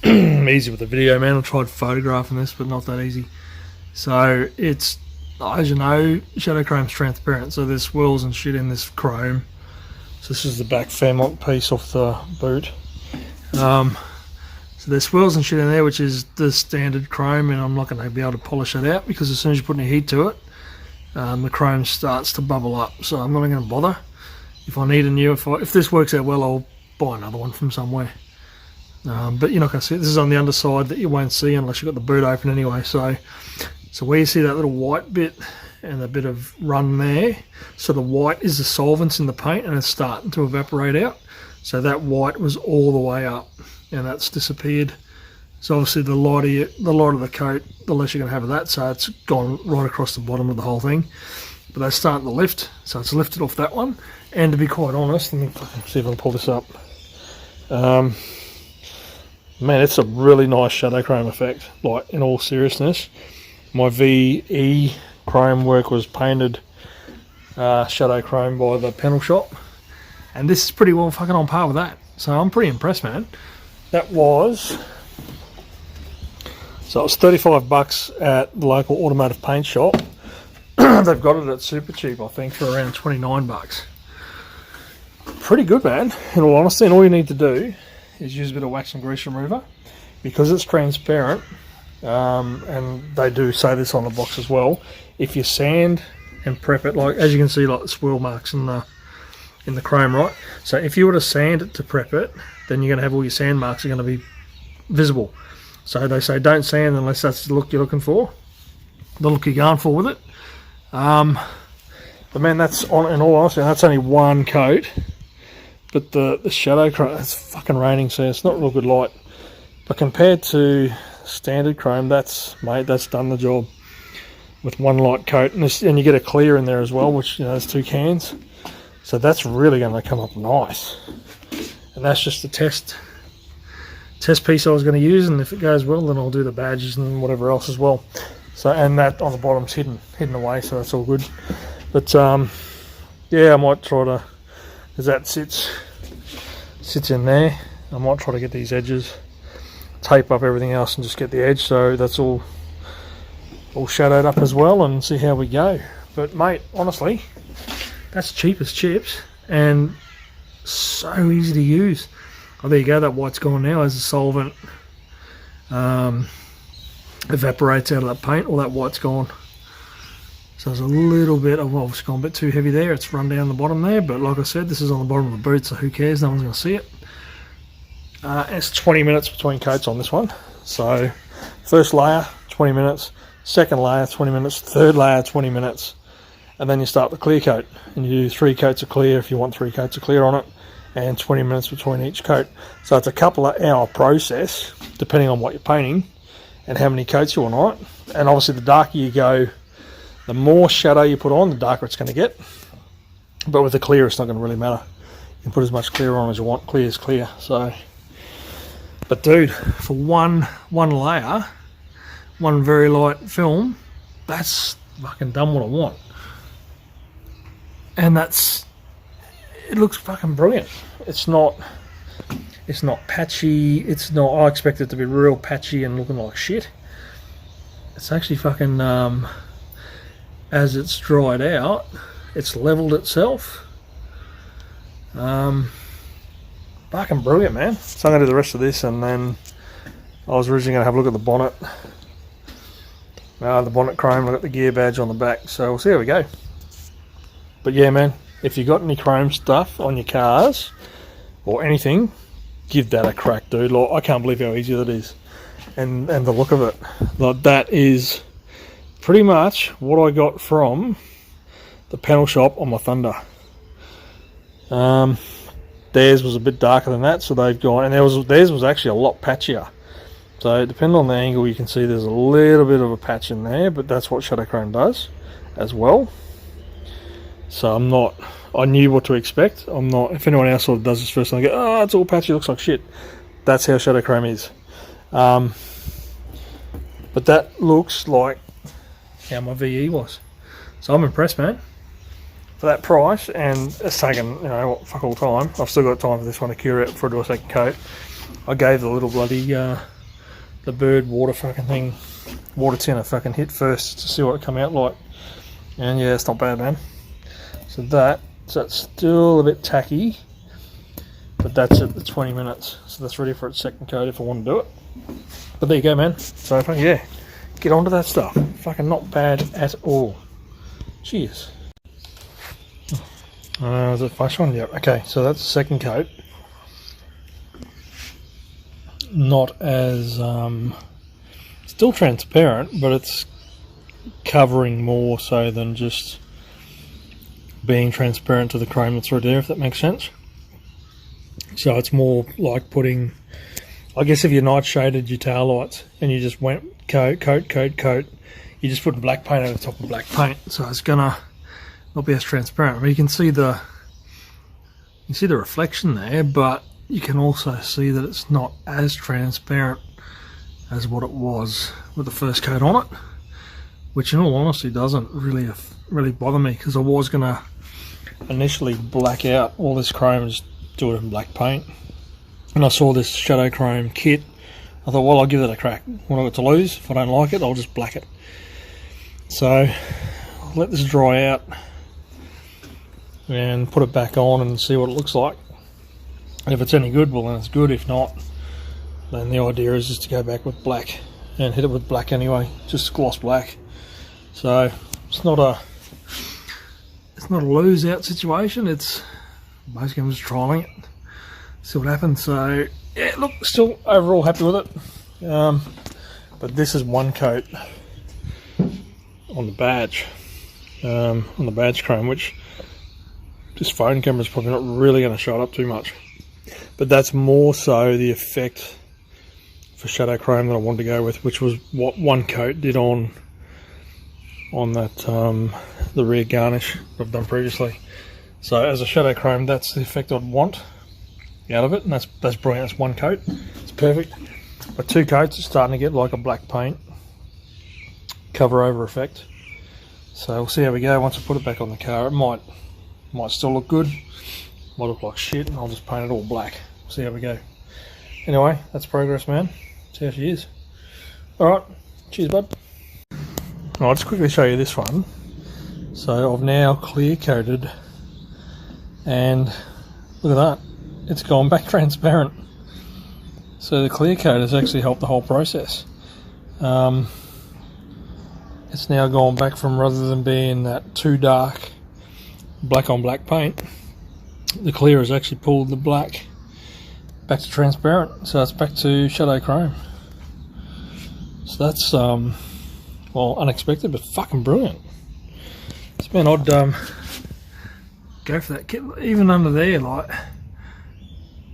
easy with the video, man. I tried photographing this, but not that easy. So it's, as you know, Shadow Chrome's transparent, so there's swirls and shit in this chrome. So this is the back Fairmont piece off the boot. So there's swirls and shit in there, which is the standard chrome, and I'm not going to be able to polish it out because as soon as you put any heat to it, the chrome starts to bubble up. So I'm not going to bother. If I need a new, if this works out well, I'll buy another one from somewhere. But you're not going to see it. This is on the underside that you won't see unless you've got the boot open anyway. So where you see that little white bit and a bit of run there, so the white is the solvents in the paint and it's starting to evaporate out. So that white was all the way up and that's disappeared. So obviously the lighter the coat, the less you're going to have of that. So it's gone right across the bottom of the whole thing. But that's starting to lift, so it's lifted off that one. And to be quite honest, let me see if I can pull this up. Man, it's a really nice shadow chrome effect, like in all seriousness. My VE chrome work was painted shadow chrome by the panel shop, and this is pretty well fucking on par with that. So I'm pretty impressed, man. That was, so it was $35 at the local automotive paint shop. They've got it at super cheap, I think, for around $29. Pretty good, man, in all honesty. And all you need to do is use a bit of wax and grease remover because it's transparent. And they do say this on the box as well. If you sand and prep it, like as you can see, like the swirl marks in the chrome, right? So if you were to sand it to prep it, then you're going to have all your sand marks are going to be visible. So they say don't sand unless that's the look you're looking for, the look you're going for with it. But man, that's on, in all honesty, that's only one coat. But the shadow chrome, it's fucking raining, so it's not real good light. But compared to standard chrome, that's done the job with one light coat, and you get a clear in there as well, which, you know, there's 2 cans. So that's really going to come up nice. And that's just the test piece I was going to use, and if it goes well, then I'll do the badges and whatever else as well. So, and that on the bottom's hidden away, so that's all good. But yeah, I might try to, because that sits in there, I might try to get these edges, tape up everything else, and just get the edge so that's all shadowed up as well, and see how we go. But mate, honestly, that's cheap as chips and so easy to use. Oh, there you go, that white's gone now as the solvent evaporates out of that paint. All that white's gone. So there's a little bit of, well, it's gone a bit too heavy there. It's run down the bottom there, but like I said, this is on the bottom of the boot, so who cares? No one's going to see it. It's 20 minutes between coats on this one. So first layer, 20 minutes. Second layer, 20 minutes. Third layer, 20 minutes. And then you start the clear coat. And you do 3 coats of clear if you want 3 coats of clear on it. And 20 minutes between each coat. So it's a couple of hour process, depending on what you're painting and how many coats you want on it. And obviously the darker you go, the more shadow you put on, the darker it's going to get. But with the clear, it's not going to really matter. You can put as much clear on as you want. Clear is clear. So, but dude, for one layer, one very light film, that's fucking done what I want. And it looks fucking brilliant. It's not patchy. It's not, I expect it to be real patchy and looking like shit. It's actually fucking, as it's dried out, it's leveled itself. Fucking brilliant, man. So I'm going to do the rest of this, and then I was originally going to have a look at the bonnet. The bonnet chrome, I've got the gear badge on the back, so we'll see how we go. But yeah, man, if you got any chrome stuff on your cars or anything, give that a crack, dude. Like, I can't believe how easy that is, and the look of it. Like, that is pretty much what I got from the panel shop on my Thunder. Theirs was a bit darker than that, so they've gone, and theirs was actually a lot patchier. So depending on the angle, you can see there's a little bit of a patch in there, but that's what Shadow Chrome does as well. So I knew what to expect. I'm not, if anyone else sort of does this first and I go, oh, it's all patchy, looks like shit. That's how Shadow Chrome is. But that looks like how my VE was. So I'm impressed, man. For that price, and it's taken, you know, fuck all time. I've still got time for this one to cure it before I do a second coat. I gave the little bloody the bird water fucking thing, water tinner fucking hit first to see what it come out like. And yeah, it's not bad, man. So that's still a bit tacky, but that's at the 20 minutes. So that's ready for its second coat if I want to do it. But there you go, man. So yeah, get onto that stuff. Fucking not bad at all. Cheers. Is it flash on? Yep. Okay, so that's the second coat. Not as still transparent, but it's covering more so than just being transparent to the chrome that's right there, if that makes sense. So it's more like putting, I guess if you're night shaded your tail lights and you just went coat, you just put black paint over the top of black paint, so it's gonna not be as transparent. I mean, you can see the reflection there, but you can also see that it's not as transparent as what it was with the first coat on it, which in all honesty doesn't really bother me, because I was gonna initially black out all this chrome and just do it in black paint. And I saw this Shadow Chrome kit, I thought, well, I'll give it a crack. What I've got to lose? If I don't like it, I'll just black it. So I'll let this dry out and put it back on and see what it looks like. And if it's any good, well then it's good. If not, then the idea is just to go back with black and hit it with black anyway, just gloss black. So it's not a lose out situation. It's basically I'm just trying it, see what happens. So yeah, look, still overall happy with it. But this is one coat on the badge, chrome, which this phone camera is probably not really going to show it up too much. But that's more so the effect for Shadow Chrome that I wanted to go with, which was what one coat did on that the rear garnish I've done previously. So as a Shadow Chrome, that's the effect I'd want out of it, and that's brilliant. That's one coat, it's perfect. But two coats, it's starting to get like a black paint cover over effect. So we'll see how we go once I put it back on the car. It might still look good, might look like shit, and I'll just paint it all black. See how we go. Anyway, that's progress, man. See how she is. Alright, cheers, bud. I'll just quickly show you this one. So I've now clear coated, and look at that, it's gone back transparent. So the clear coat has actually helped the whole process. It's now gone back from, rather than being that too dark black on black paint, the clear has actually pulled the black back to transparent, so it's back to Shadow Chrome. So that's well, unexpected but fucking brilliant. So man, I'd go for that kit. Even under there, like,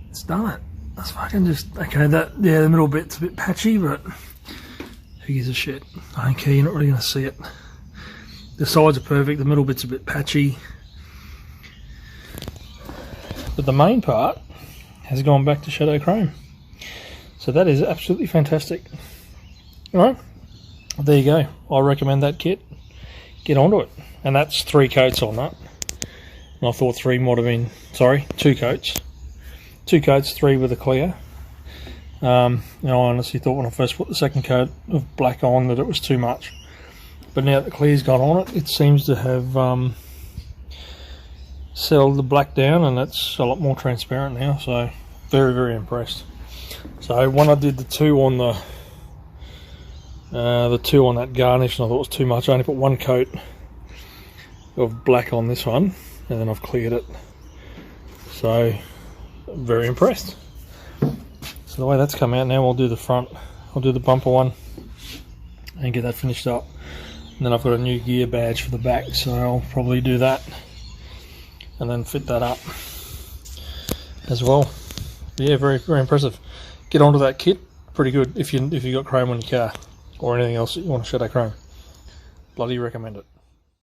it's done it. That's fucking just okay. That, yeah, the middle bit's a bit patchy, but who gives a shit? I don't care, you're not really going to see it. The sides are perfect, the middle bit's a bit patchy, but the main part has gone back to Shadow Chrome. So that is absolutely fantastic. Alright, there you go. I recommend that kit. Get onto it. And that's 3 coats on that. And I thought 3 might have been, sorry, 2 coats. 2 coats, 3 with a clear. And I honestly thought when I first put the second coat of black on that it was too much. But now that the clear's gone on it, it seems to have settled the black down, and it's a lot more transparent now. So very, very impressed. So when I did the 2 on that garnish, and I thought it was too much, I only put 1 coat of black on this one, and then I've cleared it. So very impressed. So the way that's come out now, I'll do the front, I'll do the bumper one and get that finished up. And then I've got a new gear badge for the back, so I'll probably do that and then fit that up as well. But yeah, very, very impressive. Get onto that kit, pretty good if you got chrome on your car or anything else that you want to Shadow Chrome. Bloody recommend it.